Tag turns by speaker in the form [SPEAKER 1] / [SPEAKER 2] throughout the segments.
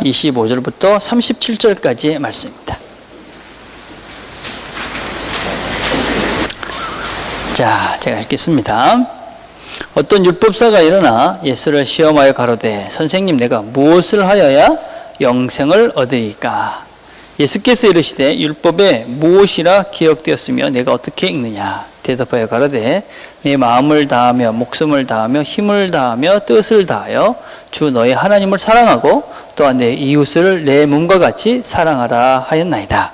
[SPEAKER 1] 25절부터 37절까지의 말씀입니다. 자, 제가 읽겠습니다. 어떤 율법사가 일어나 예수를 시험하여 가로되 선생님 내가 무엇을 하여야 영생을 얻으리까? 예수께서 이르시되 율법에 무엇이라 기억되었으며 내가 어떻게 읽느냐? 대답하여 가로되 내 마음을 다하며 목숨을 다하며 힘을 다하며 뜻을 다하여 주 너의 하나님을 사랑하고 또한 내 이웃을 내 몸과 같이 사랑하라 하였나이다.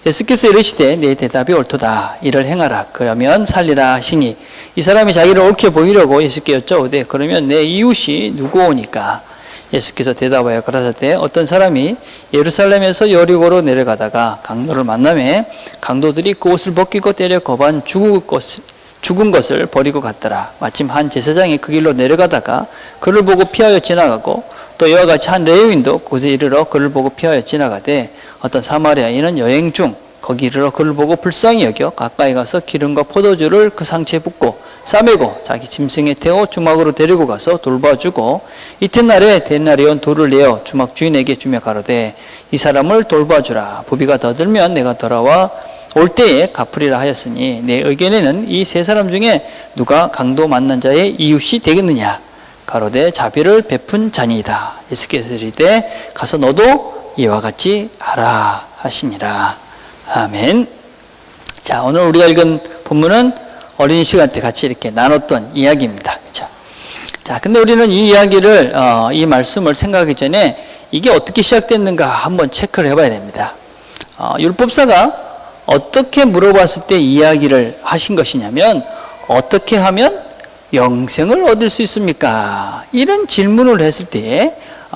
[SPEAKER 1] 예수께서 이르시되 내 대답이 옳도다. 이를 행하라. 그러면 살리라 하시니 이 사람이 자기를 옳게 보이려고 예수께 여쭤오되 그러면 내 이웃이 누구오니까? 예수께서 대답하여 가라사대 어떤 사람이 예루살렘에서 여리고로 내려가다가 강도를 만나매 강도들이 그 옷을 벗기고 때려 거반 죽은 것을 버리고 갔더라. 마침 한 제사장이 그 길로 내려가다가 그를 보고 피하여 지나가고 또 이와 같이 한 레위인도 그곳에 이르러 그를 보고 피하여 지나가되 어떤 사마리아인은 여행 중 거기 이르러 그를 보고 불쌍히 여겨 가까이 가서 기름과 포도주를 그 상체에 붓고 싸매고 자기 짐승에 태워 주막으로 데리고 가서 돌봐주고 이튿날에 데나리온 돌을 내어 주막 주인에게 주며 가로되 이 사람을 돌봐주라. 부비가 더 들면 내가 돌아와 올 때에 갚으리라 하였으니 내 의견에는 이 세 사람 중에 누가 강도 만난 자의 이웃이 되겠느냐? 가로되 자비를 베푼 자니이다. 예수께서 이르되 가서 너도 이와 같이 하라 하시니라. 아멘. 자, 오늘 우리가 읽은 본문은 어린이 시간 때 같이 이렇게 나눴던 이야기입니다. 그렇죠? 자, 근데 우리는 이 이야기를 이 말씀을 생각하기 전에 이게 어떻게 시작됐는가 한번 체크를 해봐야 됩니다. 율법사가 어떻게 물어봤을 때 이야기를 하신 것이냐면 어떻게 하면 영생을 얻을 수 있습니까? 이런 질문을 했을 때에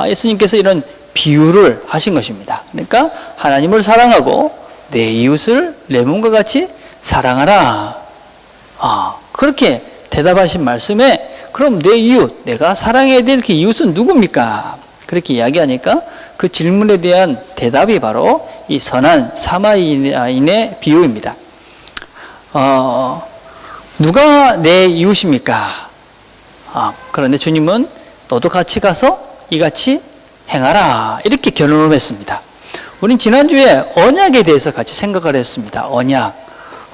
[SPEAKER 1] 예수님께서 이런 비유를 하신 것입니다. 그러니까 하나님을 사랑하고 내 이웃을 내 몸과 같이 사랑하라. 그렇게 대답하신 말씀에 그럼 내 이웃, 내가 사랑해야 될 그 이웃은 누굽니까? 그렇게 이야기하니까 그 질문에 대한 대답이 바로 이 선한 사마리아인의 비유입니다. 누가 내 이웃입니까? 그런데 주님은 너도 같이 가서 이같이 행하라. 이렇게 결론을 했습니다. 우린 지난주에 언약에 대해서 같이 생각을 했습니다.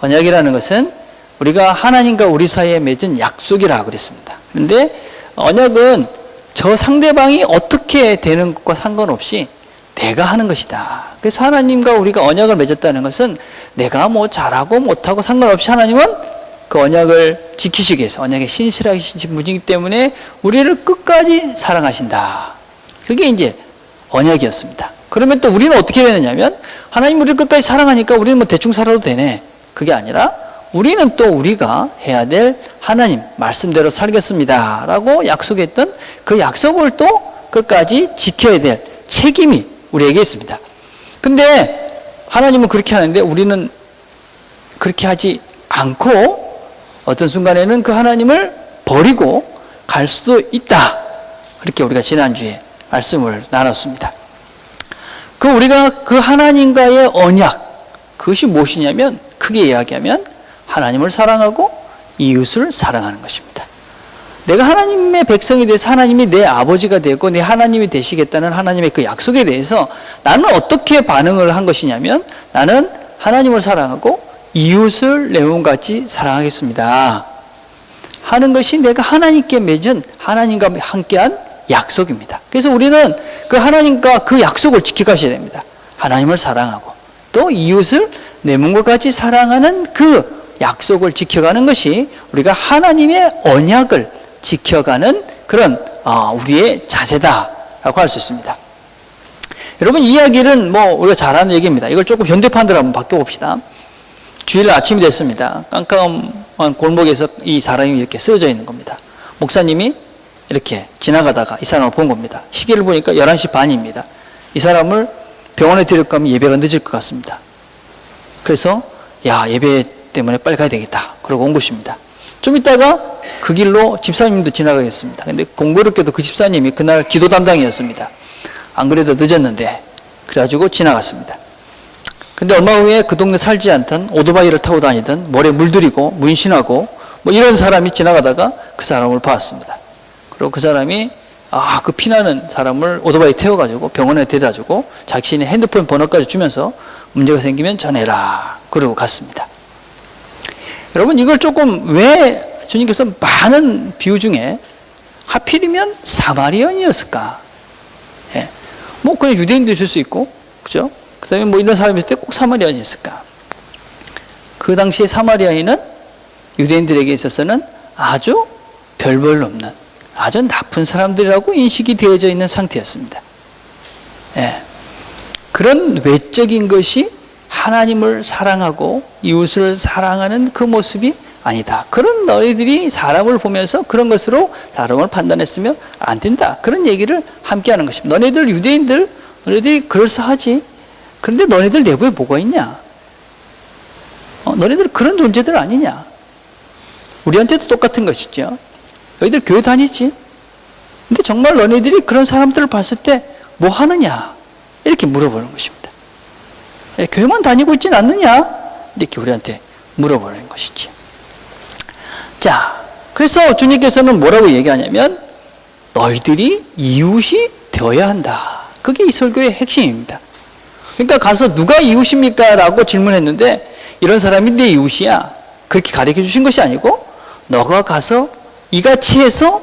[SPEAKER 1] 언약이라는 것은 우리가 하나님과 우리 사이에 맺은 약속이라고 그랬습니다. 그런데 언약은 저 상대방이 어떻게 되는 것과 상관없이 내가 하는 것이다. 그래서 하나님과 우리가 언약을 맺었다는 것은 내가 뭐 잘하고 못하고 상관없이 하나님은 그 언약을 지키시기 위해서 언약에 신실하신 분이기 때문에 우리를 끝까지 사랑하신다. 그게 이제 언약이었습니다. 그러면 또 우리는 어떻게 되느냐면 하나님 우리를 끝까지 사랑하니까 우리는 뭐 대충 살아도 되네. 그게 아니라 우리는 또 우리가 해야 될 하나님 말씀대로 살겠습니다 라고 약속했던 그 약속을 또 끝까지 지켜야 될 책임이 우리에게 있습니다. 근데 하나님은 그렇게 하는데 우리는 그렇게 하지 않고 어떤 순간에는 그 하나님을 버리고 갈 수도 있다. 그렇게 우리가 지난주에 말씀을 나눴습니다. 우리가 그 하나님과의 언약, 그것이 무엇이냐면 크게 이야기하면 하나님을 사랑하고 이웃을 사랑하는 것입니다. 내가 하나님의 백성이 돼서 하나님이 내 아버지가 되고 내 하나님이 되시겠다는 하나님의 그 약속에 대해서 나는 어떻게 반응을 한 것이냐면 나는 하나님을 사랑하고 이웃을 내 몸같이 사랑하겠습니다 하는 것이 내가 하나님께 맺은 하나님과 함께한 약속입니다. 그래서 우리는 그 하나님과 그 약속을 지켜가셔야 됩니다. 하나님을 사랑하고 또 이웃을 내 몸과 같이 사랑하는 그 약속을 지켜가는 것이 우리가 하나님의 언약을 지켜가는 그런 우리의 자세다라고 할 수 있습니다. 여러분 이 이야기는 뭐 우리가 잘 아는 얘기입니다. 이걸 조금 현대판으로 한번 바꿔봅시다. 주일 아침이 됐습니다. 깜깜한 골목에서 이 사람이 이렇게 쓰러져 있는 겁니다. 목사님이 이렇게 지나가다가 이 사람을 본 겁니다. 시계를 보니까 11시 반입니다. 이 사람을 병원에 데리고 가면 예배가 늦을 것 같습니다. 그래서 예배 때문에 빨리 가야 되겠다. 그러고 온 것입니다. 좀 있다가 그 길로 집사님도 지나가겠습니다. 근데 공교롭게도 그 집사님이 그날 기도 담당이었습니다. 안 그래도 늦었는데 그래가지고 지나갔습니다. 근데 얼마 후에 그 동네 살지 않던 오토바이를 타고 다니던 머리에 물들이고 문신하고 뭐 이런 사람이 지나가다가 그 사람을 봤습니다. 그리고 그 사람이 그 피나는 사람을 오토바이 태워가지고 병원에 데려다주고 자신의 핸드폰 번호까지 주면서 문제가 생기면 전해라. 그러고 갔습니다. 여러분, 이걸 조금 왜 주님께서 많은 비유 중에 하필이면 사마리아인이었을까? 예. 뭐 그냥 유대인도 있을 수 있고, 그죠? 그 다음에 뭐 이런 사람이 있을 때 꼭 사마리아인이었을까? 그 당시에 사마리아인은 유대인들에게 있어서는 아주 별 볼 없는 아주 나쁜 사람들이라고 인식이 되어져 있는 상태였습니다. 예. 그런 외적인 것이 하나님을 사랑하고 이웃을 사랑하는 그 모습이 아니다. 그런 너희들이 사람을 보면서 그런 것으로 사람을 판단했으면 안 된다. 그런 얘기를 함께 하는 것입니다. 너네들 유대인들, 너네들이 그럴싸하지. 그런데 너네들 내부에 뭐가 있냐? 너네들 그런 존재들 아니냐? 우리한테도 똑같은 것이죠. 너희들 교회 다니지? 근데 정말 너네들이 그런 사람들을 봤을 때 뭐 하느냐? 이렇게 물어보는 것입니다. 교회만 다니고 있진 않느냐? 이렇게 우리한테 물어보는 것이지. 자, 그래서 주님께서는 뭐라고 얘기하냐면 너희들이 이웃이 되어야 한다. 그게 이 설교의 핵심입니다. 그러니까 가서 누가 이웃입니까? 라고 질문했는데 이런 사람이 내 이웃이야. 그렇게 가르쳐 주신 것이 아니고 너가 가서 이같이 해서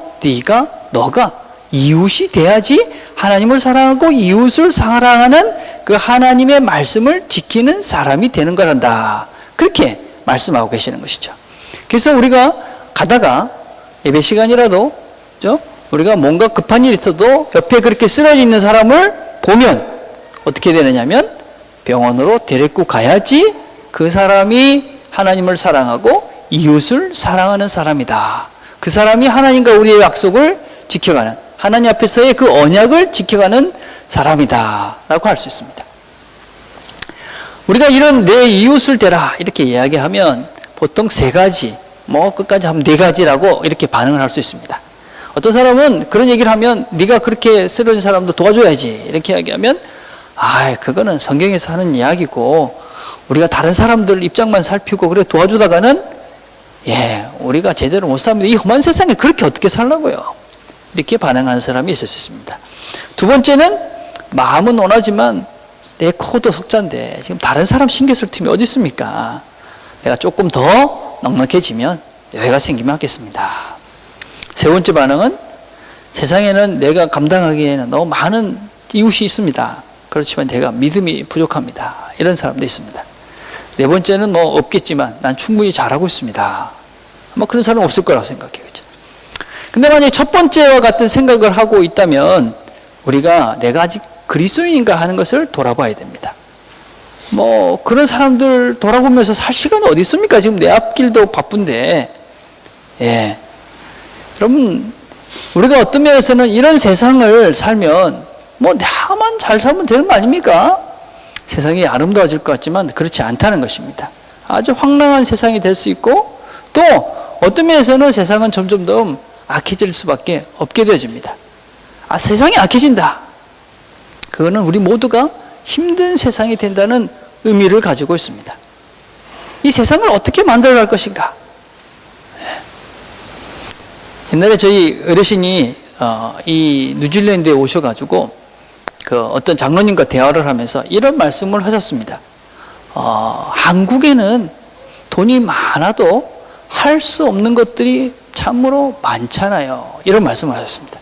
[SPEAKER 1] 너가 이웃이 돼야지 하나님을 사랑하고 이웃을 사랑하는 그 하나님의 말씀을 지키는 사람이 되는 거란다. 그렇게 말씀하고 계시는 것이죠. 그래서 우리가 가다가 예배 시간이라도 우리가 뭔가 급한 일이 있어도 옆에 그렇게 쓰러져 있는 사람을 보면 어떻게 되느냐면 병원으로 데리고 가야지 그 사람이 하나님을 사랑하고 이웃을 사랑하는 사람이다. 그 사람이 하나님과 우리의 약속을 지켜가는, 하나님 앞에서의 그 언약을 지켜가는 사람이다 라고 할 수 있습니다. 우리가 이런 내 이웃을 대라 이렇게 이야기하면 보통 세 가지, 끝까지 하면 네 가지라고 이렇게 반응을 할 수 있습니다. 어떤 사람은 그런 얘기를 하면 네가 그렇게 쓰러진 사람도 도와줘야지 이렇게 이야기하면 그거는 성경에서 하는 이야기고 우리가 다른 사람들 입장만 살피고 그래 도와주다가는 우리가 제대로 못 삽니다. 이 험한 세상에 그렇게 어떻게 살라고요? 이렇게 반응하는 사람이 있을 수 있습니다. 두 번째는 마음은 원하지만 내 코도 석잔데 지금 다른 사람 신경 쓸 틈이 어디 있습니까? 내가 조금 더 넉넉해지면 여유가 생기면 하겠습니다. 세 번째 반응은 세상에는 내가 감당하기에는 너무 많은 이웃이 있습니다. 그렇지만 내가 믿음이 부족합니다. 이런 사람도 있습니다. 네 번째는 없겠지만 난 충분히 잘하고 있습니다. 그런 사람은 없을 거라고 생각해요. 그렇죠? 근데 만약에 첫 번째와 같은 생각을 하고 있다면 우리가 내가 아직 그리스도인인가 하는 것을 돌아봐야 됩니다. 그런 사람들 돌아보면서 살 시간이 어디 있습니까? 지금 내 앞길도 바쁜데. 여러분, 우리가 어떤 면에서는 이런 세상을 살면 나만 잘 살면 되는 거 아닙니까? 세상이 아름다워질 것 같지만 그렇지 않다는 것입니다. 아주 황량한 세상이 될 수 있고 또 어떤 면에서는 세상은 점점 더 악해질 수밖에 없게 되어집니다. 세상이 악해진다. 그거는 우리 모두가 힘든 세상이 된다는 의미를 가지고 있습니다. 이 세상을 어떻게 만들어갈 것인가? 옛날에 저희 어르신이 이 뉴질랜드에 오셔가지고 어떤 장로님과 대화를 하면서 이런 말씀을 하셨습니다. 한국에는 돈이 많아도 할 수 없는 것들이 참으로 많잖아요. 이런 말씀을 하셨습니다.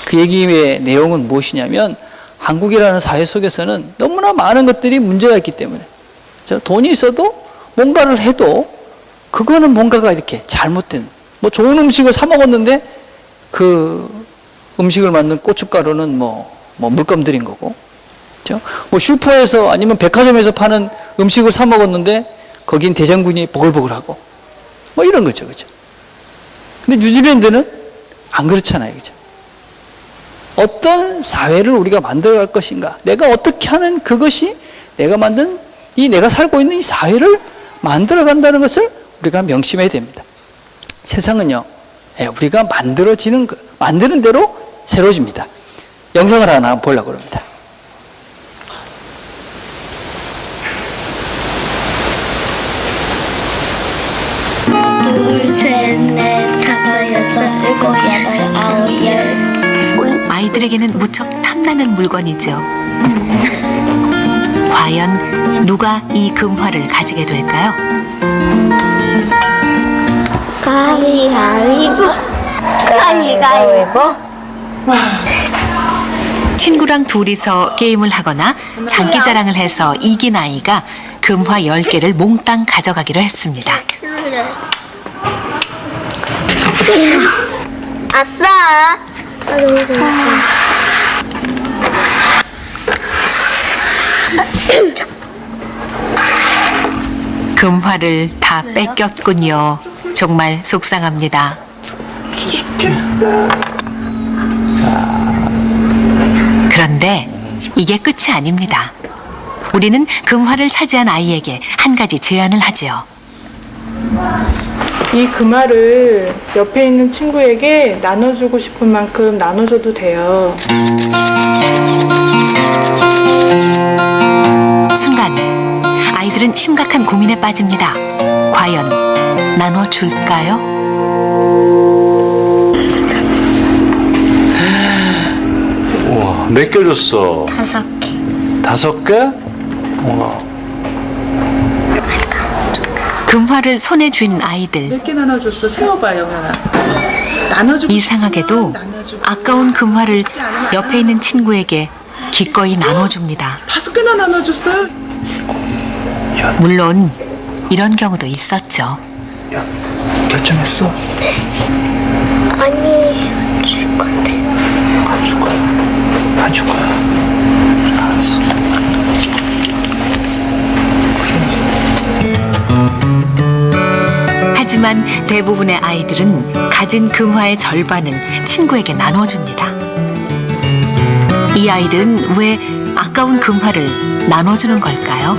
[SPEAKER 1] 그 얘기의 내용은 무엇이냐면 한국이라는 사회 속에서는 너무나 많은 것들이 문제가 있기 때문에 돈이 있어도 뭔가를 해도 그거는 뭔가가 이렇게 잘못된 좋은 음식을 사 먹었는데 그 음식을 만든 고춧가루는 물감 들인 거고 그렇죠? 슈퍼에서 아니면 백화점에서 파는 음식을 사 먹었는데 거긴 대장군이 보글보글하고 이런 거죠. 그죠? 근데 뉴질랜드는 안 그렇잖아요. 그죠? 어떤 사회를 우리가 만들어갈 것인가? 내가 어떻게 하는 그것이 내가 만든 내가 살고 있는 이 사회를 만들어간다는 것을 우리가 명심해야 됩니다. 세상은요, 우리가 만드는 대로 새로워집니다. 영상을 하나 보려고 합니다.
[SPEAKER 2] 둘, 셋, 넷, 다섯, 여섯, 일곱, 여덟, 아홉, 열. 아이들에게는 무척 탐나는 물건이죠. 과연 누가 이 금화를 가지게 될까요?
[SPEAKER 3] 가위바위보. 가위바위보.
[SPEAKER 2] 친구랑 둘이서 게임을 하거나 장기자랑을 해서 이긴 아이가 금화 10개를 몽땅 가져가기로 했습니다.
[SPEAKER 3] 아싸.
[SPEAKER 2] 금화를 다 뺏겼군요. 정말 속상합니다. 그런데 이게 끝이 아닙니다. 우리는 금화를 차지한 아이에게 한 가지 제안을 하지요.
[SPEAKER 4] 이 금화를 옆에 있는 친구에게 나눠주고 싶은 만큼 나눠줘도 돼요.
[SPEAKER 2] 순간 아이들은 심각한 고민에 빠집니다. 과연 나눠줄까요?
[SPEAKER 5] 우와, 몇 개 줬어?
[SPEAKER 3] 5개.
[SPEAKER 5] 5개? 우와.
[SPEAKER 2] 금화를 손에 쥔 아이들.
[SPEAKER 6] 몇 개 나눠줬어? 세워봐, 영현아. 나눠주고
[SPEAKER 2] 이상하게도 아까운 금화를 옆에 있는 친구에게 기꺼이 나눠줍니다.
[SPEAKER 6] 5개나 나눠줬어요?
[SPEAKER 2] 물론 이런 경우도 있었죠.
[SPEAKER 5] 결정했어?
[SPEAKER 3] 아니, 줄 건데.
[SPEAKER 5] 안 줄 거야. 안 줄 거야. 알았어.
[SPEAKER 2] 하지만 대부분의 아이들은 가진 금화의 절반을 친구에게 나눠줍니다. 이 아이들은 왜 아까운 금화를 나눠주는 걸까요?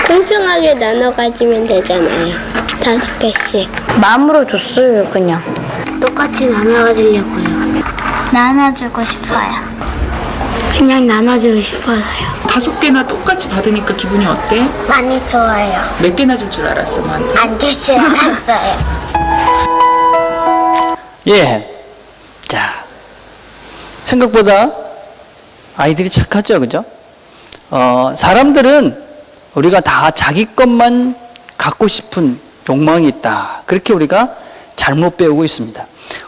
[SPEAKER 3] 공평하게 나눠 가지면 되잖아요. 5개씩. 마음으로 줬어요, 그냥. 똑같이 나눠 가지려고요. 나눠주고 싶어요. 그냥 나눠주고 싶어서요.
[SPEAKER 6] 5개나 똑같이 받으니까 기분이 어때?
[SPEAKER 3] 많이 좋아요.
[SPEAKER 6] 몇 개나 줄 줄 알았어, 너한테?
[SPEAKER 3] 안 줄 줄 알았어요.
[SPEAKER 1] 예. 자, 생각보다 아이들이 착하죠, 그죠? 사람들은 우리가 다 자기 것만 갖고 싶은 욕망이 있다. 그렇게 우리가 잘못 배우고 있습니다.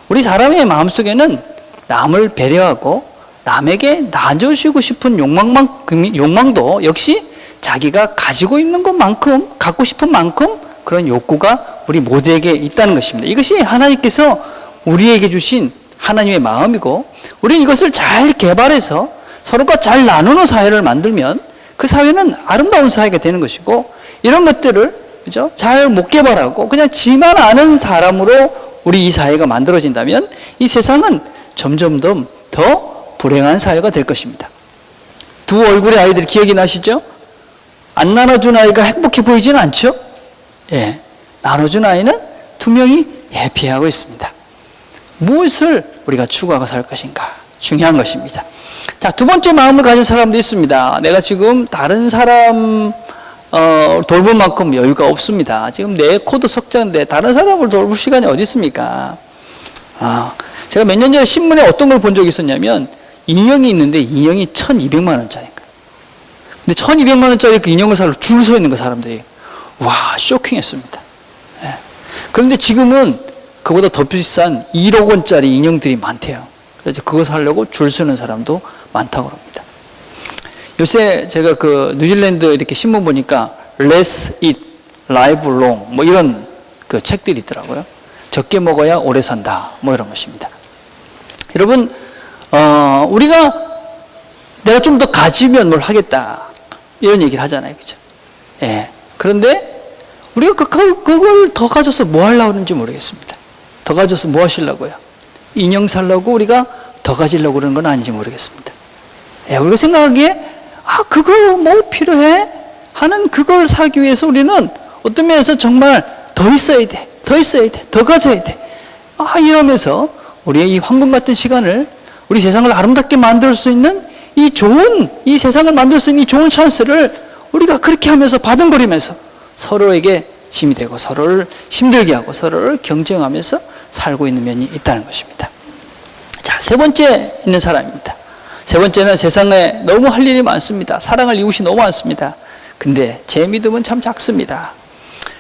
[SPEAKER 1] 우리 사람의 마음속에는 남을 배려하고 남에게 나눠주고 싶은 욕망도 역시 자기가 가지고 있는 것만큼, 갖고 싶은 만큼 그런 욕구가 우리 모두에게 있다는 것입니다. 이것이 하나님께서 우리에게 주신 하나님의 마음이고, 우리는 이것을 잘 개발해서 서로가 잘 나누는 사회를 만들면 그 사회는 아름다운 사회가 되는 것이고, 이런 것들을 그죠? 잘 못 개발하고 그냥 지만 아는 사람으로 우리 이 사회가 만들어진다면 이 세상은 점점 더 불행한 사회가 될 것입니다. 두 얼굴의 아이들 기억이 나시죠? 안 나눠준 아이가 행복해 보이지는 않죠? 예, 나눠준 아이는 투명히 해피하고 있습니다. 무엇을 우리가 추구하고 살 것인가? 중요한 것입니다. 자, 두 번째 마음을 가진 사람도 있습니다. 내가 지금 다른 사람 돌볼 만큼 여유가 없습니다. 지금 내 코드 석자인데 다른 사람을 돌볼 시간이 어디 있습니까? 제가 몇 년 전에 신문에 어떤 걸 본 적이 있었냐면, 인형이 있는데 인형이 1,200만 원짜리인가. 근데 1,200만 원짜리 그 인형을 사러 줄 서 있는 거 사람들이. 와, 쇼킹했습니다. 예. 그런데 지금은 그보다 더 비싼 1억 원짜리 인형들이 많대요. 그래서 그거 사려고 줄 서는 사람도 많다고 합니다. 요새 제가 그 뉴질랜드 이렇게 신문 보니까 Less Eat, Live Long 뭐 이런 그 책들이 있더라고요. 적게 먹어야 오래 산다 뭐 이런 것입니다. 여러분, 우리가 내가 좀 더 가지면 뭘 하겠다 이런 얘기를 하잖아요, 그죠? 예. 그런데 우리가 그걸 더 가져서 뭐 하려고 하는지 모르겠습니다. 더 가져서 뭐 하시려고요? 인형 살려고 우리가 더 가지려고 그러는 건 아닌지 모르겠습니다. 예, 우리가 생각하기에 그거 뭐 필요해? 하는 그걸 사기 위해서 우리는 어떤 면에서 정말 더 있어야 돼, 더 가져야 돼. 이러면서 우리의 이 황금 같은 시간을, 우리 세상을 아름답게 만들 수 있는 이 세상을 만들 수 있는 이 좋은 찬스를 우리가 그렇게 하면서 바둥거리면서 서로에게 힘이 되고 서로를 힘들게 하고 서로를 경쟁하면서 살고 있는 면이 있다는 것입니다. 세 번째 있는 사람입니다. 세 번째는 세상에 너무 할 일이 많습니다. 사랑할 이웃이 너무 많습니다. 근데 제 믿음은 참 작습니다.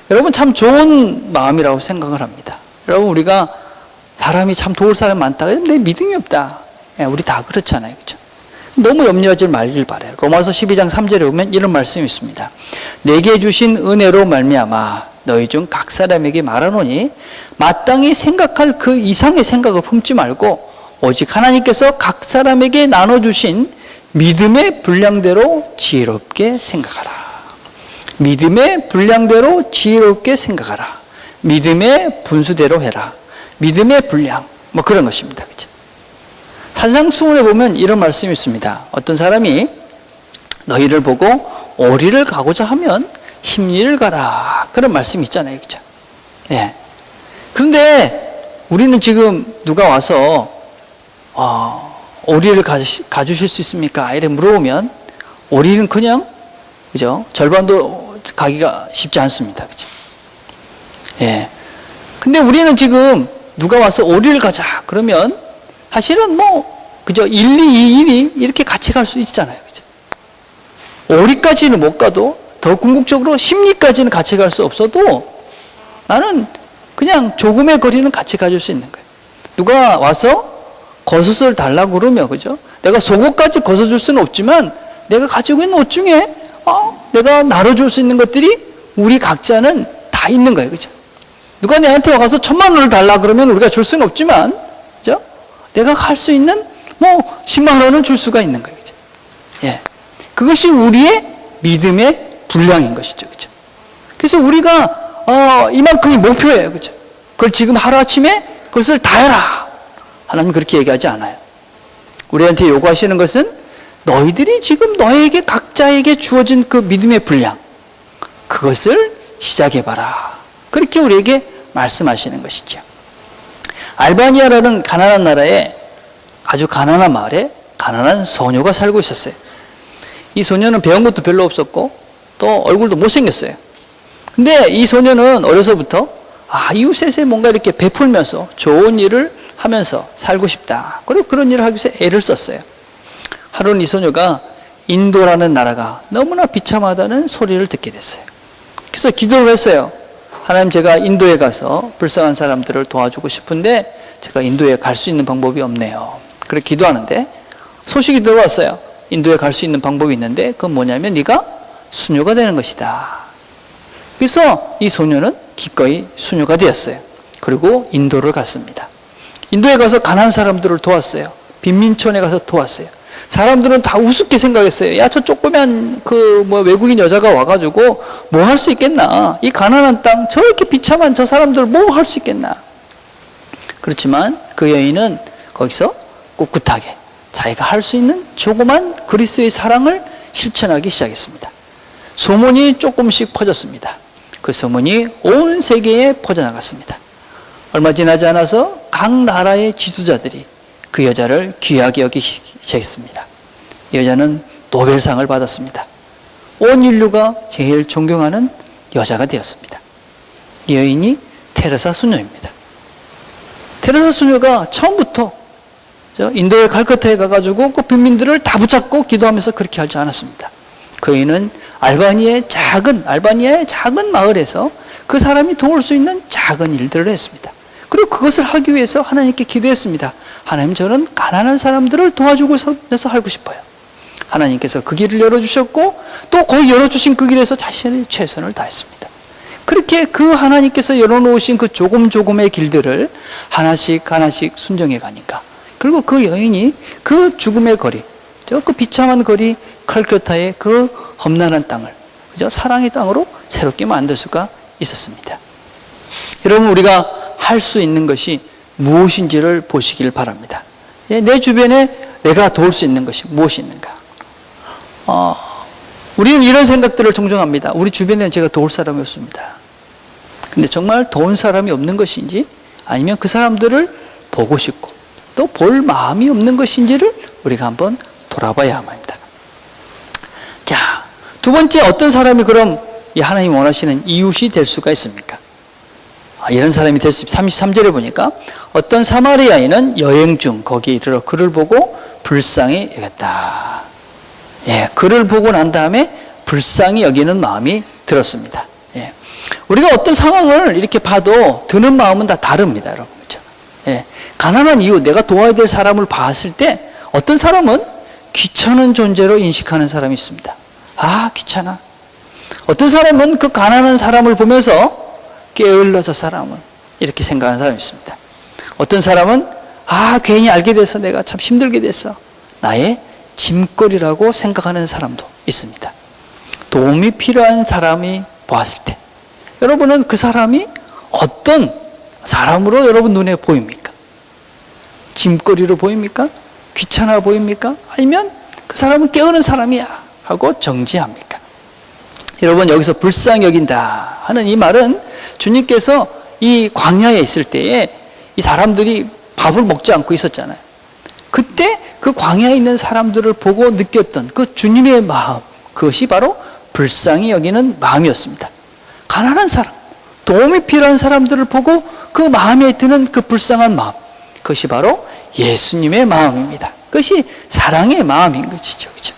[SPEAKER 1] 여러분, 참 좋은 마음이라고 생각을 합니다. 여러분, 우리가 사람이 참 도울 사람이 많다. 내 믿음이 없다. 우리 다 그렇잖아요. 그렇죠? 너무 염려하지 말길 바라요. 로마서 12장 3절에 보면 이런 말씀이 있습니다. 내게 주신 은혜로 말미암아 너희 중 각 사람에게 말하노니 마땅히 생각할 그 이상의 생각을 품지 말고 오직 하나님께서 각 사람에게 나눠주신 믿음의 분량대로 지혜롭게 생각하라. 믿음의 분량대로 지혜롭게 생각하라. 믿음의 분수대로 해라. 믿음의 분량, 뭐 그런 것입니다. 그렇죠? 산상수훈에 보면 이런 말씀이 있습니다. 어떤 사람이 너희를 보고 오리를 가고자 하면 십리를 가라. 그런 말씀이 있잖아요. 그렇죠? 예. 그런데 우리는 지금 누가 와서 오리를 가주실 수 있습니까? 이렇게 물어보면 오리는 그냥 그죠? 절반도 가기가 쉽지 않습니다. 그죠? 예. 근데 우리는 지금 누가 와서 오리를 가자 그러면 사실은 그죠? 1, 2, 1이 이렇게 같이 갈 수 있잖아요. 그죠? 오리까지는 못 가도 더 궁극적으로 10리까지는 같이 갈 수 없어도 나는 그냥 조금의 거리는 같이 가줄 수 있는 거예요. 누가 와서 겉옷을 달라고 그러면, 그죠? 내가 속옷까지 걷어줄 수는 없지만 내가 가지고 있는 옷 중에 내가 나눠줄 수 있는 것들이 우리 각자는 다 있는 거예요. 그죠? 누가 내한테 와서 1,000만 원을 달라 그러면 우리가 줄 수는 없지만, 그죠? 내가 할 수 있는 10만 원은 줄 수가 있는 거예요. 그죠? 예. 그것이 우리의 믿음의 분량인 것이죠. 그죠? 그래서 우리가 이만큼이 목표예요. 그죠? 그걸 지금 하루아침에 그것을 다 해라. 하나님 그렇게 얘기하지 않아요. 우리한테 요구하시는 것은 너희들이 지금 너에게 각자에게 주어진 그 믿음의 분량, 그것을 시작해봐라. 그렇게 우리에게 말씀하시는 것이죠. 알바니아라는 가난한 나라에 아주 가난한 마을에 가난한 소녀가 살고 있었어요. 이 소녀는 배운 것도 별로 없었고 또 얼굴도 못생겼어요. 근데 이 소녀는 어려서부터 이웃에 뭔가 이렇게 베풀면서 좋은 일을 하면서 살고 싶다. 그리고 그런 일을 하기 위해서 애를 썼어요. 하루는 이 소녀가 인도라는 나라가 너무나 비참하다는 소리를 듣게 됐어요. 그래서 기도를 했어요. 하나님, 제가 인도에 가서 불쌍한 사람들을 도와주고 싶은데 제가 인도에 갈 수 있는 방법이 없네요. 그렇게 기도하는데 소식이 들어왔어요. 인도에 갈 수 있는 방법이 있는데 그건 뭐냐면 네가 수녀가 되는 것이다. 그래서 이 소녀는 기꺼이 수녀가 되었어요. 그리고 인도를 갔습니다. 인도에 가서 가난한 사람들을 도왔어요. 빈민촌에 가서 도왔어요. 사람들은 다 우습게 생각했어요. 야, 저 조그만 외국인 여자가 와가지고 뭐 할 수 있겠나? 이 가난한 땅, 저렇게 비참한 저 사람들 뭐 할 수 있겠나? 그렇지만 그 여인은 거기서 꿋꿋하게 자기가 할 수 있는 조그만 그리스도의 사랑을 실천하기 시작했습니다. 소문이 조금씩 퍼졌습니다. 그 소문이 온 세계에 퍼져나갔습니다. 얼마 지나지 않아서 각 나라의 지도자들이 그 여자를 귀하게 여기기 시작했습니다. 이 여자는 노벨상을 받았습니다. 온 인류가 제일 존경하는 여자가 되었습니다. 이 여인이 테레사 수녀입니다. 테레사 수녀가 처음부터 인도의 칼커타에 가가지고 그 빈민들을 다 붙잡고 기도하면서 그렇게 하지 않았습니다. 그 여인은 알바니아의 작은 마을에서 그 사람이 도울 수 있는 작은 일들을 했습니다. 그리고 그것을 하기 위해서 하나님께 기도했습니다. 하나님, 저는 가난한 사람들을 도와주고서 살고 싶어요. 하나님께서 그 길을 열어주셨고 또 거기 열어주신 그 길에서 자신의 최선을 다했습니다. 그렇게 그 하나님께서 열어놓으신 그 조금의 길들을 하나씩 순정해 가니까 그리고 그 여인이 그 죽음의 거리, 그 비참한 거리 칼커타의 그 험난한 땅을 사랑의 땅으로 새롭게 만들 수가 있었습니다. 여러분, 우리가 할 수 있는 것이 무엇인지를 보시길 바랍니다. 내 주변에 내가 도울 수 있는 것이 무엇이 있는가? 우리는 이런 생각들을 종종 합니다. 우리 주변에는 제가 도울 사람이 없습니다. 근데 정말 도운 사람이 없는 것인지 아니면 그 사람들을 보고 싶고 또 볼 마음이 없는 것인지를 우리가 한번 돌아봐야 합니다. 자, 두 번째, 어떤 사람이 그럼 이 하나님 원하시는 이웃이 될 수가 있습니까? 이런 사람이 될 수 있습니다. 33절에 보니까 어떤 사마리아인은 여행 중 거기에 이르러 그를 보고 불쌍히 여겼다. 예, 그를 보고 난 다음에 불쌍히 여기는 마음이 들었습니다. 예. 우리가 어떤 상황을 이렇게 봐도 드는 마음은 다 다릅니다, 여러분. 그렇죠? 예. 가난한 이유, 내가 도와야 될 사람을 봤을 때 어떤 사람은 귀찮은 존재로 인식하는 사람이 있습니다. 아, 귀찮아. 어떤 사람은 그 가난한 사람을 보면서 게을러 저 사람은 이렇게 생각하는 사람이 있습니다. 어떤 사람은 아, 괜히 알게 돼서 내가 참 힘들게 됐어. 나의 짐거리라고 생각하는 사람도 있습니다. 도움이 필요한 사람이 보았을 때 여러분은 그 사람이 어떤 사람으로 여러분 눈에 보입니까? 짐거리로 보입니까? 귀찮아 보입니까? 아니면 그 사람은 깨우는 사람이야 하고 정지합니까? 여러분, 여기서 불쌍히 여긴다 하는 이 말은 주님께서 이 광야에 있을 때에 이 사람들이 밥을 먹지 않고 있었잖아요. 그때 그 광야에 있는 사람들을 보고 느꼈던 그 주님의 마음, 그것이 바로 불쌍히 여기는 마음이었습니다. 가난한 사람, 도움이 필요한 사람들을 보고 그 마음에 드는 그 불쌍한 마음, 그것이 바로 예수님의 마음입니다. 그것이 사랑의 마음인 것이죠. 그렇죠?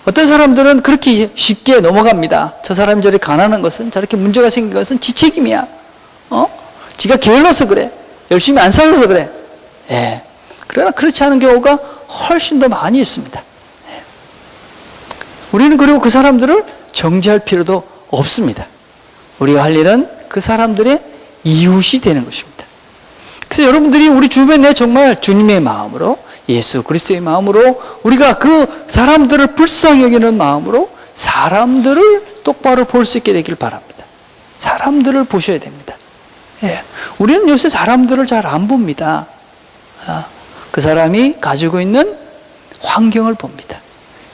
[SPEAKER 1] 어떤 사람들은 그렇게 쉽게 넘어갑니다. 저 사람이 저렇게 가난한 것은, 저렇게 문제가 생긴 것은 지 책임이야. 지가 게을러서 그래. 열심히 안 살아서 그래. 예. 그러나 그렇지 않은 경우가 훨씬 더 많이 있습니다. 예. 우리는 그리고 그 사람들을 정죄할 필요도 없습니다. 우리가 할 일은 그 사람들의 이웃이 되는 것입니다. 그래서 여러분들이 우리 주변에 정말 주님의 마음으로, 예수 그리스도의 마음으로, 우리가 그 사람들을 불쌍히 여기는 마음으로 사람들을 똑바로 볼 수 있게 되길 바랍니다. 사람들을 보셔야 됩니다. 예. 우리는 요새 사람들을 잘 안 봅니다. 그 사람이 가지고 있는 환경을 봅니다.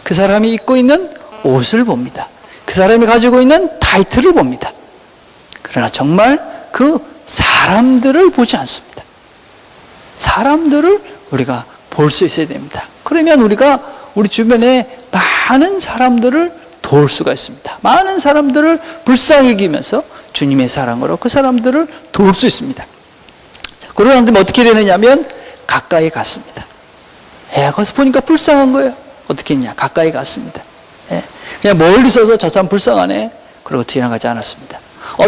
[SPEAKER 1] 그 사람이 입고 있는 옷을 봅니다. 그 사람이 가지고 있는 타이틀을 봅니다. 그러나 정말 그 사람들을 보지 않습니다. 사람들을 우리가 볼 수 있어야 됩니다. 그러면 우리가 우리 주변에 많은 사람들을 도울 수가 있습니다. 많은 사람들을 불쌍히 여기면서 주님의 사랑으로 그 사람들을 도울 수 있습니다. 그러는데 어떻게 되느냐면 가까이 갔습니다. 예, 거기서 보니까 불쌍한 거예요. 어떻게 했냐? 가까이 갔습니다. 예, 그냥 멀리 서서 저 사람 불쌍하네. 그러고 지나가지 않았습니다.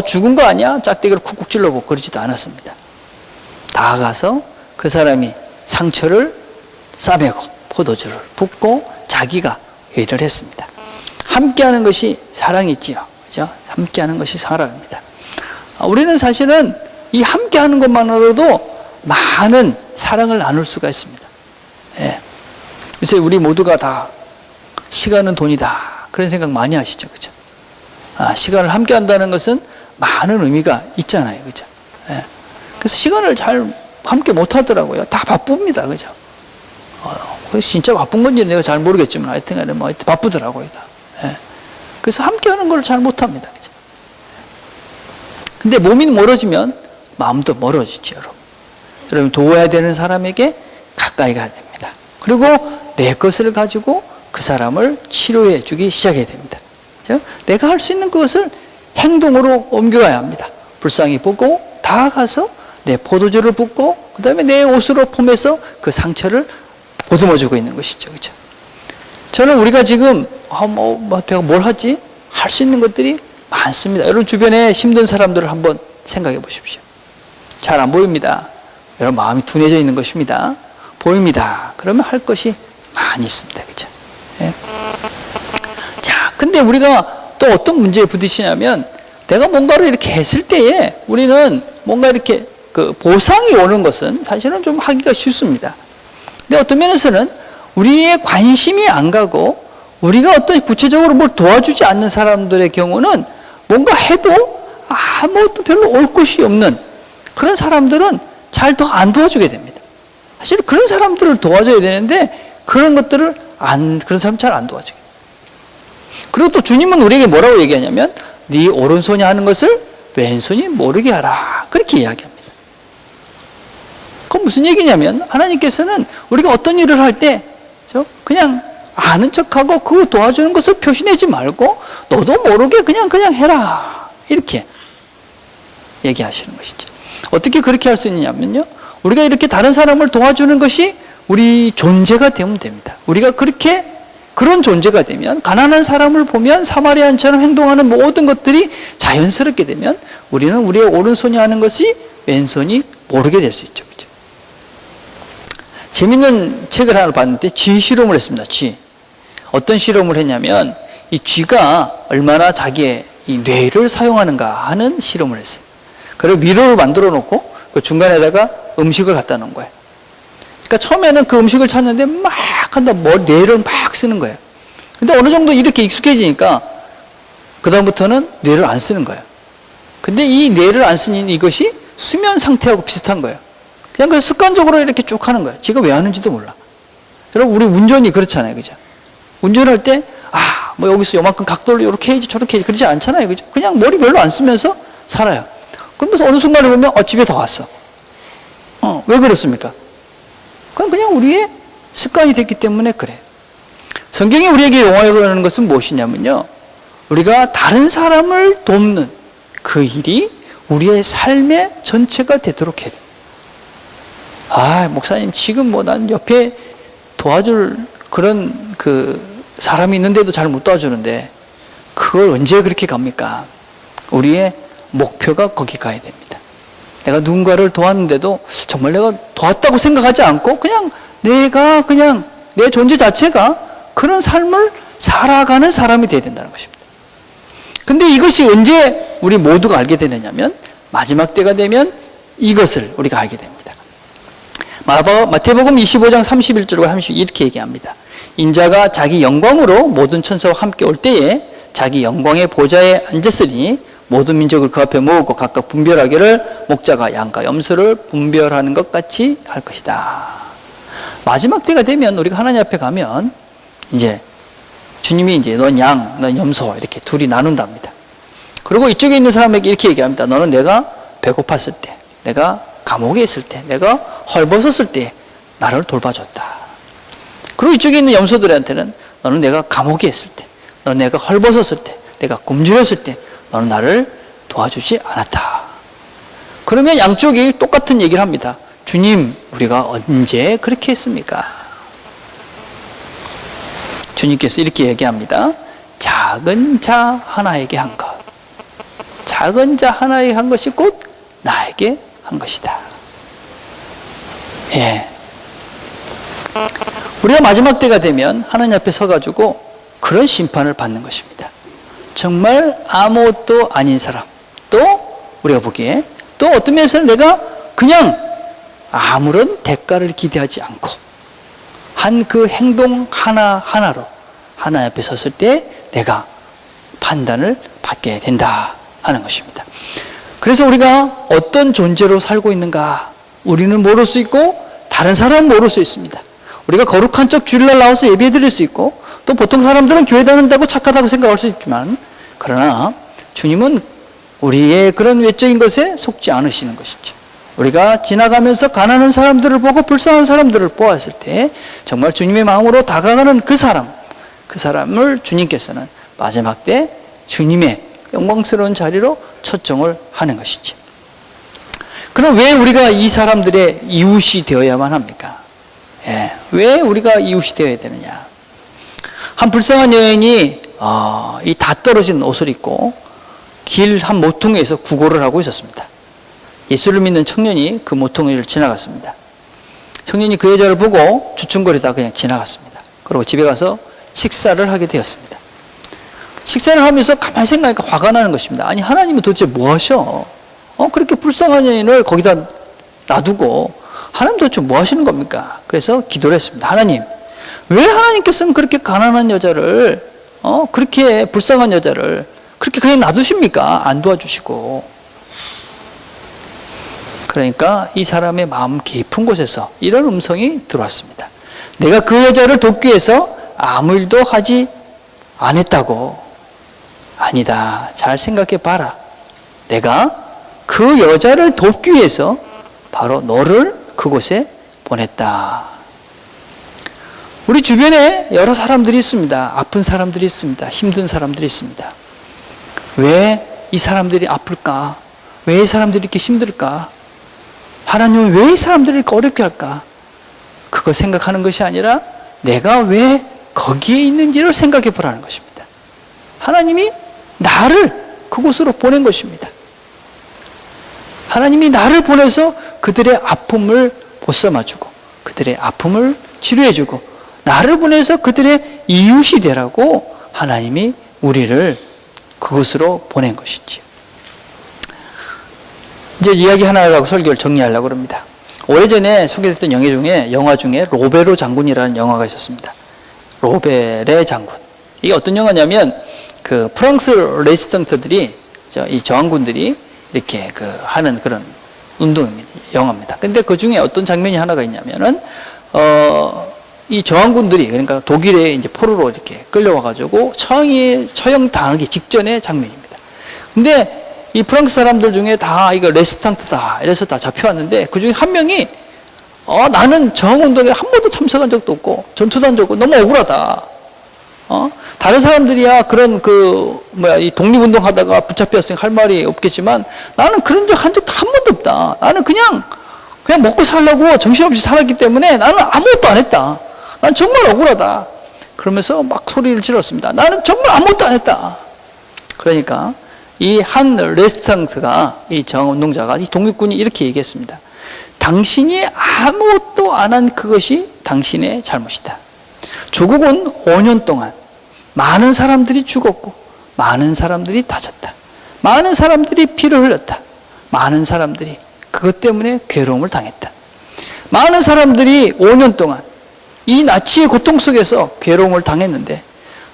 [SPEAKER 1] 죽은 거 아니야? 짝대기를 쿡쿡 찔러보고 그러지도 않았습니다. 다가가서 그 사람이 상처를 싸매고 포도주를 붓고 자기가 회의를 했습니다. 함께하는 것이 사랑이지요. 그죠? 함께하는 것이 사랑입니다. 우리는 사실은 이 함께하는 것만으로도 많은 사랑을 나눌 수가 있습니다. 예. 요새 우리 모두가 다 시간은 돈이다. 그런 생각 많이 하시죠. 그죠? 시간을 함께 한다는 것은 많은 의미가 있잖아요. 그죠? 예. 그래서 시간을 잘 함께 못 하더라고요. 다 바쁩니다. 그죠? 그래서 진짜 바쁜 건지 내가 잘 모르겠지만 하여튼 간에 뭐 바쁘더라고요. 다. 예. 그래서 함께 하는 걸 잘 못 합니다. 그죠? 근데 몸이 멀어지면 마음도 멀어지죠, 여러분. 여러분, 도와야 되는 사람에게 가까이 가야 됩니다. 그리고 내 것을 가지고 그 사람을 치료해 주기 시작해야 됩니다. 그죠? 내가 할 수 있는 것을 행동으로 옮겨가야 합니다. 불쌍히 보고 다가가서 내 포도주를 붓고 그 다음에 내 옷으로 폼해서 그 상처를 보듬어주고 있는 것이죠. 그죠? 저는 우리가 지금 내가 뭘 하지? 할 수 있는 것들이 많습니다. 여러분 주변에 힘든 사람들을 한번 생각해 보십시오. 잘 안 보입니다. 여러분 마음이 둔해져 있는 것입니다. 보입니다. 그러면 할 것이 많이 있습니다. 그죠? 예. 자, 근데 우리가 또 어떤 문제에 부딪히냐면 내가 뭔가를 이렇게 했을 때에 우리는 뭔가 이렇게 그 보상이 오는 것은 사실은 좀 하기가 쉽습니다. 근데 어떤 면에서는 우리의 관심이 안 가고 우리가 어떤 구체적으로 뭘 도와주지 않는 사람들의 경우는 뭔가 해도 아무것도 별로 올 것이 없는 그런 사람들은 잘 더 안 도와주게 됩니다. 사실 그런 사람들을 도와줘야 되는데 그런 것들을 그런 사람 잘 안 도와줘요. 그리고 또 주님은 우리에게 뭐라고 얘기하냐면 네 오른손이 하는 것을 왼손이 모르게 하라. 그렇게 이야기합니다. 그건 무슨 얘기냐면 하나님께서는 우리가 어떤 일을 할 때 그냥 아는 척하고 그거 도와주는 것을 표시내지 말고 너도 모르게 그냥 해라. 이렇게. 얘기하시는 것이죠. 어떻게 그렇게 할 수 있느냐면요. 우리가 이렇게 다른 사람을 도와주는 것이 우리 존재가 되면 됩니다. 우리가 그렇게 그런 존재가 되면 가난한 사람을 보면 사마리아인처럼 행동하는 모든 것들이 자연스럽게 되면 우리는 우리의 오른손이 하는 것이 왼손이 모르게 될 수 있죠. 그렇죠? 재밌는 책을 하나 봤는데 쥐 실험을 했습니다. 쥐. 어떤 실험을 했냐면 이 쥐가 얼마나 자기의 이 뇌를 사용하는가 하는 실험을 했어요. 그리고 미로를 만들어 놓고 그 중간에다가 음식을 갖다 놓은 거예요. 그러니까 처음에는 그 음식을 찾는데 막 한다, 뇌를 막 쓰는 거예요. 근데 어느 정도 이렇게 익숙해지니까 그다음부터는 뇌를 안 쓰는 거예요. 근데 이 뇌를 안 쓰는 이것이 수면 상태하고 비슷한 거예요. 그냥 그래서 습관적으로 이렇게 쭉 하는 거예요. 지가 왜 하는지도 몰라. 여러분, 우리 운전이 그렇잖아요. 그죠? 운전할 때, 뭐 여기서 요만큼 각도를 이렇게 해야지 저렇게 해야지 그러지 않잖아요. 그죠? 그냥 머리 별로 안 쓰면서 살아요. 그러면서 어느 순간에 보면, 집에 다 왔어. 왜 그렇습니까? 그건 그냥 우리의 습관이 됐기 때문에 그래. 성경이 우리에게 용어하는 것은 무엇이냐면요. 우리가 다른 사람을 돕는 그 일이 우리의 삶의 전체가 되도록 해야 돼. 목사님, 지금 난 옆에 도와줄 그런 사람이 있는데도 잘 못 도와주는데, 그걸 언제 그렇게 갑니까? 우리의 목표가 거기 가야 됩니다. 내가 누군가를 도왔는데도 정말 내가 도왔다고 생각하지 않고 그냥 내 존재 자체가 그런 삶을 살아가는 사람이 되어야 된다는 것입니다. 근데 이것이 언제 우리 모두가 알게 되느냐면 마지막 때가 되면 이것을 우리가 알게 됩니다. 마태복음 25장 31절과 32 이렇게 얘기합니다. 인자가 자기 영광으로 모든 천사와 함께 올 때에 자기 영광의 보좌에 앉았으니 모든 민족을 그 앞에 모으고 각각 분별하기를 목자가 양과 염소를 분별하는 것 같이 할 것이다. 마지막 때가 되면 우리가 하나님 앞에 가면 이제 주님이 이제 넌 양, 넌 염소 이렇게 둘이 나눈답니다. 그리고 이쪽에 있는 사람에게 이렇게 얘기합니다. 너는 내가 배고팠을 때, 내가 감옥에 있을 때, 내가 헐벗었을 때 나를 돌봐줬다. 그리고 이쪽에 있는 염소들한테는 너는 내가 감옥에 있을 때, 너는 내가 헐벗었을 때, 내가 굶주렸을 때 너는 나를 도와주지 않았다. 그러면 양쪽이 똑같은 얘기를 합니다. 주님, 우리가 언제 그렇게 했습니까? 주님께서 이렇게 얘기합니다. 작은 자 하나에게 한 것. 작은 자 하나에게 한 것이 곧 나에게 한 것이다. 예. 우리가 마지막 때가 되면 하나님 앞에 서가지고 그런 심판을 받는 것입니다. 정말 아무것도 아닌 사람, 또 우리가 보기에 또 어떤 면에서는 내가 그냥 아무런 대가를 기대하지 않고 한 그 행동 하나하나로 하나님 앞에 섰을 때 내가 판단을 받게 된다 하는 것입니다. 그래서 우리가 어떤 존재로 살고 있는가 우리는 모를 수 있고 다른 사람은 모를 수 있습니다. 우리가 거룩한 척 주일날 나와서 예배 드릴 수 있고 또 보통 사람들은 교회 다닌다고 착하다고 생각할 수 있지만 그러나 주님은 우리의 그런 외적인 것에 속지 않으시는 것이죠. 우리가 지나가면서 가난한 사람들을 보고 불쌍한 사람들을 보았을 때 정말 주님의 마음으로 다가가는 그 사람을 주님께서는 마지막 때 주님의 영광스러운 자리로 초청을 하는 것이죠. 그럼 왜 우리가 이 사람들의 이웃이 되어야만 합니까? 왜 우리가 이웃이 되어야 되느냐? 한 불쌍한 여인이 이 다 떨어진 옷을 입고 길 한 모퉁이에서 구걸을 하고 있었습니다. 예수를 믿는 청년이 그 모퉁이를 지나갔습니다. 청년이 그 여자를 보고 주춤거리다 그냥 지나갔습니다. 그리고 집에 가서 식사를 하게 되었습니다. 식사를 하면서 가만히 생각하니까 화가 나는 것입니다. 아니, 하나님은 도대체 뭐 하셔? 그렇게 불쌍한 여인을 거기다 놔두고 하나님 도대체 뭐 하시는 겁니까? 그래서 기도를 했습니다. 하나님, 왜 하나님께서는 그렇게 가난한 여자를 그렇게 불쌍한 여자를 그렇게 그냥 놔두십니까? 안 도와주시고. 그러니까 이 사람의 마음 깊은 곳에서 이런 음성이 들어왔습니다. 내가 그 여자를 돕기 위해서 아무 일도 하지 않았다고. 아니다. 잘 생각해 봐라. 내가 그 여자를 돕기 위해서 바로 너를 그곳에 보냈다. 우리 주변에 여러 사람들이 있습니다. 아픈 사람들이 있습니다. 힘든 사람들이 있습니다. 왜 이 사람들이 아플까? 왜 이 사람들이 이렇게 힘들까? 하나님은 왜 이 사람들을 이렇게 어렵게 할까? 그거 생각하는 것이 아니라 내가 왜 거기에 있는지를 생각해 보라는 것입니다. 하나님이 나를 그곳으로 보낸 것입니다. 하나님이 나를 보내서 그들의 아픔을 보쌈아주고 그들의 아픔을 치료해주고 나를 보내서 그들의 이웃이 되라고 하나님이 우리를 그곳으로 보낸 것이지. 이제 이야기 하나라고 설교를 정리하려고 합니다. 오래전에 소개됐던 영화 중에 로베르 장군이라는 영화가 있었습니다. 로베르 장군. 이게 어떤 영화냐면 그 프랑스 레지스탕스들이 이 저항군들이 이렇게 하는 그런 운동입니다. 영화입니다. 근데 그 중에 어떤 장면이 하나가 있냐면은 이 저항군들이 그러니까 독일에 이제 포로로 이렇게 끌려와가지고 처형 당하기 직전의 장면입니다. 근데 이 프랑스 사람들 중에 다 이거 레지스탕스다 이래서 다 잡혀왔는데 그 중에 한 명이 나는 저항운동에 한 번도 참석한 적도 없고 전투도 한 적 없고 너무 억울하다. 다른 사람들이야 그런 이 독립운동 하다가 붙잡혔으니 할 말이 없겠지만 나는 그런 적 한 적도 한 번도 없다. 나는 그냥 먹고 살려고 정신없이 살았기 때문에 나는 아무것도 안 했다. 난 정말 억울하다. 그러면서 막 소리를 질렀습니다. 나는 정말 아무것도 안 했다. 그러니까 이 한 레지스탕스가 이 저항운동자가 이 독립군이 이렇게 얘기했습니다. 당신이 아무것도 안 한 그것이 당신의 잘못이다. 조국은 5년 동안 많은 사람들이 죽었고 많은 사람들이 다쳤다. 많은 사람들이 피를 흘렸다. 많은 사람들이 그것 때문에 괴로움을 당했다. 많은 사람들이 5년 동안 이 나치의 고통 속에서 괴로움을 당했는데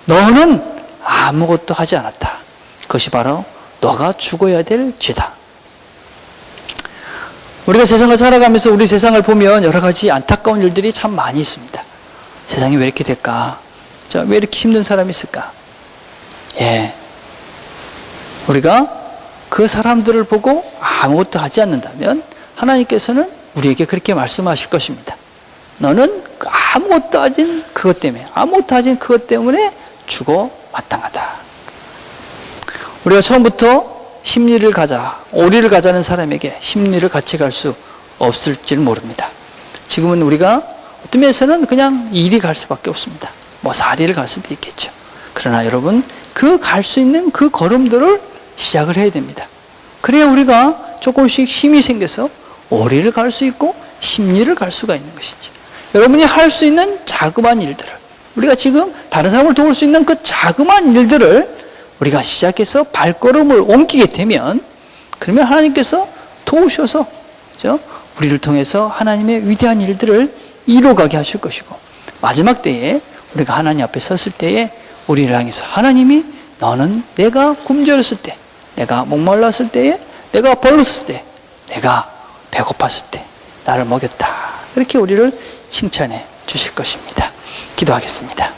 [SPEAKER 1] 너는 아무것도 하지 않았다. 그것이 바로 너가 죽어야 될 죄다. 우리가 세상을 살아가면서 우리 세상을 보면 여러 가지 안타까운 일들이 참 많이 있습니다. 세상이 왜 이렇게 될까? 왜 이렇게 힘든 사람이 있을까? 우리가 그 사람들을 보고 아무것도 하지 않는다면 하나님께서는 우리에게 그렇게 말씀하실 것입니다. 너는 아무것도 하진 그것 때문에 죽어 마땅하다. 우리가 처음부터 심리를 가자, 오리를 가자는 사람에게 심리를 같이 갈 수 없을지 모릅니다. 지금은 우리가 어떤 면에서는 그냥 일이 갈 수밖에 없습니다. 사리를 갈 수도 있겠죠. 그러나 여러분, 갈 수 있는 그 걸음들을 시작을 해야 됩니다. 그래야 우리가 조금씩 힘이 생겨서 오리를 갈 수 있고 심리를 갈 수가 있는 것이죠. 여러분이 할 수 있는 자그마한 일들을, 우리가 지금 다른 사람을 도울 수 있는 그 자그마한 일들을 우리가 시작해서 발걸음을 옮기게 되면, 그러면 하나님께서 도우셔서 우리를 통해서 하나님의 위대한 일들을 이루어가게 하실 것이고, 마지막 때에 우리가 하나님 앞에 섰을 때에 우리를 향해서 하나님이 너는 내가 굶주렸을 때, 내가 목말랐을 때에, 내가 벌렀을 때, 내가 배고팠을 때 나를 먹였다. 이렇게 우리를 칭찬해 주실 것입니다. 기도하겠습니다.